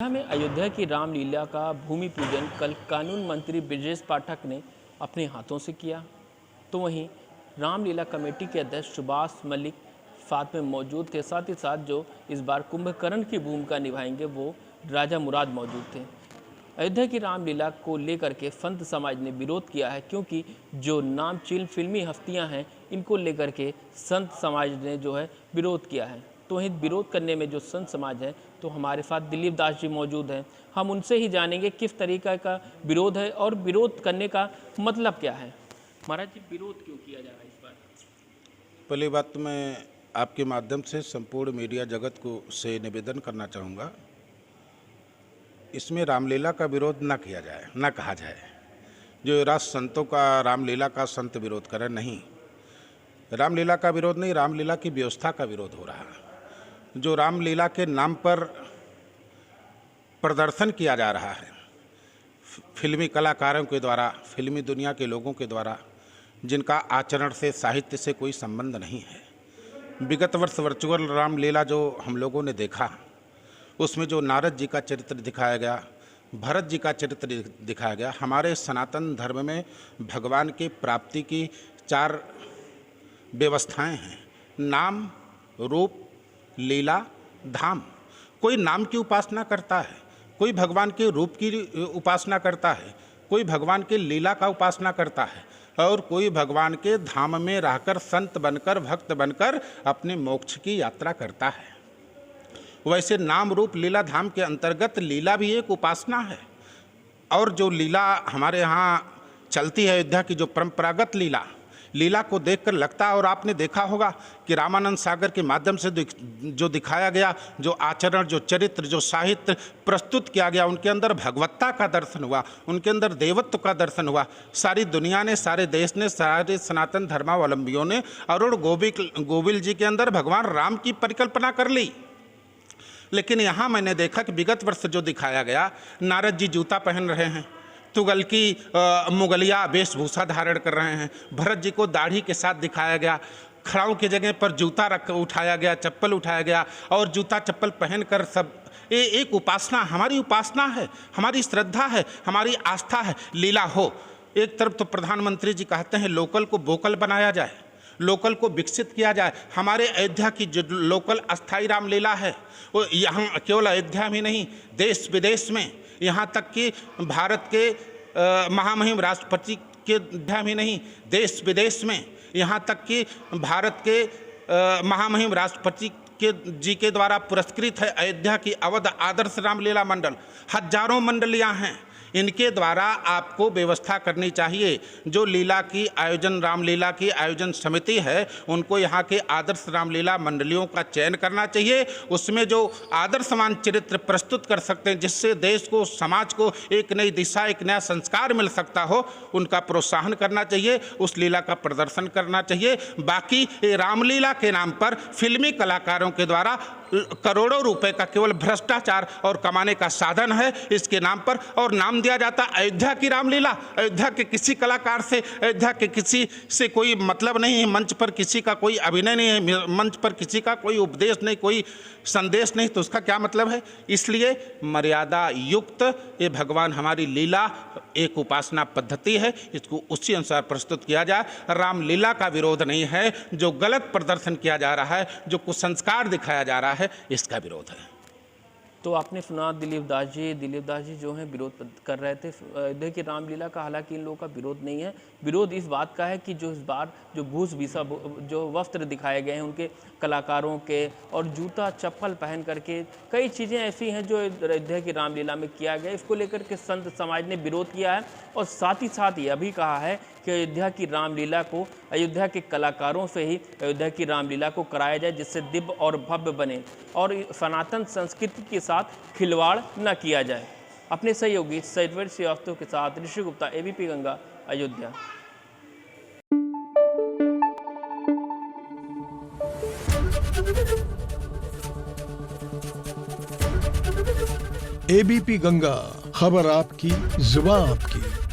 में अयोध्या की रामलीला का भूमि पूजन कल कानून मंत्री ब्रजेश पाठक ने अपने हाथों से किया। तो वहीं रामलीला कमेटी के अध्यक्ष सुभाष मलिक साथ में मौजूद थे। साथ ही साथ जो इस बार कुंभकर्ण की भूमिका निभाएंगे वो राजा मुराद मौजूद थे। अयोध्या की रामलीला को लेकर के संत समाज ने विरोध किया है, क्योंकि जो नामचीन फिल्मी हस्तियां हैं इनको लेकर के संत समाज ने जो है विरोध किया है। तो वहीं विरोध करने में जो संत समाज है, तो हमारे साथ दिलीप दास जी मौजूद हैं। हम उनसे ही जानेंगे किस तरीके का विरोध है और विरोध करने का मतलब क्या है। महाराज जी, विरोध क्यों किया जा रहा है इस बार? पहली बात तो मैं आपके माध्यम से संपूर्ण मीडिया जगत को से निवेदन करना चाहूँगा, इसमें रामलीला का विरोध न किया जाए, न कहा जाए जो राष्ट्र संतों का रामलीला का संत विरोध करें। नहीं, रामलीला का विरोध नहीं, रामलीला की व्यवस्था का विरोध हो रहा है। जो रामलीला के नाम पर प्रदर्शन किया जा रहा है फिल्मी कलाकारों के द्वारा, फिल्मी दुनिया के लोगों के द्वारा, जिनका आचरण से, साहित्य से कोई संबंध नहीं है। विगत वर्ष वर्चुअल रामलीला जो हम लोगों ने देखा, उसमें जो नारद जी का चरित्र दिखाया गया, भरत जी का चरित्र दिखाया गया। हमारे सनातन धर्म में भगवान की प्राप्ति की 4 व्यवस्थाएं हैं: नाम, रूप, लीला, धाम। कोई नाम की उपासना करता है, कोई भगवान के रूप की उपासना करता है, कोई भगवान के लीला का उपासना करता है, और कोई भगवान के धाम में रहकर संत बनकर, भक्त बनकर अपने मोक्ष की यात्रा करता है। वैसे नाम, रूप, लीला, धाम के अंतर्गत लीला भी एक उपासना है। और जो लीला हमारे यहाँ चलती है, अयोध्या की जो परंपरागत लीला को देखकर लगता है, और आपने देखा होगा कि रामानंद सागर के माध्यम से जो दिखाया गया, जो आचरण, जो चरित्र, जो साहित्य प्रस्तुत किया गया, उनके अंदर भगवत्ता का दर्शन हुआ, उनके अंदर देवत्व का दर्शन हुआ। सारी दुनिया ने, सारे देश ने, सारे सनातन धर्मावलंबियों ने अरुण गोविल जी के अंदर भगवान राम की परिकल्पना कर ली। लेकिन यहाँ मैंने देखा कि विगत वर्ष जो दिखाया गया, नारद जी जूता पहन रहे हैं, तुगलकी मुगलिया वेशभूषा धारण कर रहे हैं, भरत जी को दाढ़ी के साथ दिखाया गया, खड़ाओं की जगह पर जूता उठाया गया, चप्पल उठाया गया, और जूता चप्पल पहनकर सब ये एक उपासना, हमारी उपासना है, हमारी श्रद्धा है, हमारी आस्था है। लीला हो, एक तरफ तो प्रधानमंत्री जी कहते हैं लोकल को वोकल बनाया जाए, लोकल को विकसित किया जाए। हमारे अयोध्या की जो लोकल अस्थाई रामलीला है, वो यहाँ केवल अयोध्या में नहीं, देश विदेश में, यहाँ तक कि भारत के महामहिम राष्ट्रपति के अयोध्या में नहीं, देश विदेश में, यहाँ तक कि भारत के महामहिम राष्ट्रपति के जी के द्वारा पुरस्कृत है अयोध्या की अवध आदर्श रामलीला मंडल। हजारों मंडलियाँ हैं, इनके द्वारा आपको व्यवस्था करनी चाहिए। जो लीला की आयोजन, रामलीला की आयोजन समिति है, उनको यहाँ के आदर्श रामलीला मंडलियों का चयन करना चाहिए। उसमें जो आदर्शवान चरित्र प्रस्तुत कर सकते हैं, जिससे देश को, समाज को एक नई दिशा, एक नया संस्कार मिल सकता हो, उनका प्रोत्साहन करना चाहिए, उस लीला का प्रदर्शन करना चाहिए। बाकी ये रामलीला के नाम पर फिल्मी कलाकारों के द्वारा करोड़ों रुपए का केवल भ्रष्टाचार और कमाने का साधन है इसके नाम पर, और नाम दिया जाता अयोध्या की रामलीला। अयोध्या के किसी कलाकार से, अयोध्या के किसी से कोई मतलब नहीं है, मंच पर किसी का कोई अभिनय नहीं है, मंच पर किसी का कोई उपदेश नहीं, कोई संदेश नहीं, तो उसका क्या मतलब है? इसलिए मर्यादा युक्त ये भगवान हमारी लीला एक उपासना पद्धति है, इसको उसी अनुसार प्रस्तुत किया जाए। रामलीला का विरोध नहीं है, जो गलत प्रदर्शन किया जा रहा है, जो कुसंस्कार दिखाया जा रहा है, इसका विरोध है। तो आपने सुना दिलीप दास जी जो हैं विरोध कर रहे थे अयोध्या की रामलीला का। हालांकि इन लोगों का विरोध नहीं है, विरोध इस बात का है कि जो इस बार जो भूषभूषा, जो वस्त्र दिखाए गए हैं उनके कलाकारों के, और जूता चप्पल पहन करके कई चीज़ें ऐसी हैं जो अयोध्या की रामलीला में किया गया, इसको लेकर के संत समाज ने विरोध किया है। और साथ ही साथ यह भी कहा है कि अयोध्या की रामलीला को अयोध्या के कलाकारों से ही अयोध्या की रामलीला को कराया जाए, जिससे दिव्य और भव्य बने, और सनातन संस्कृति के साथ खिलवाड़ न किया जाए। अपने सहयोगी सैदवर श्रीवास्तव के साथ ऋषि गुप्ता, एबीपी गंगा, अयोध्या। एबीपी गंगा, खबर आपकी, जुबान आपकी।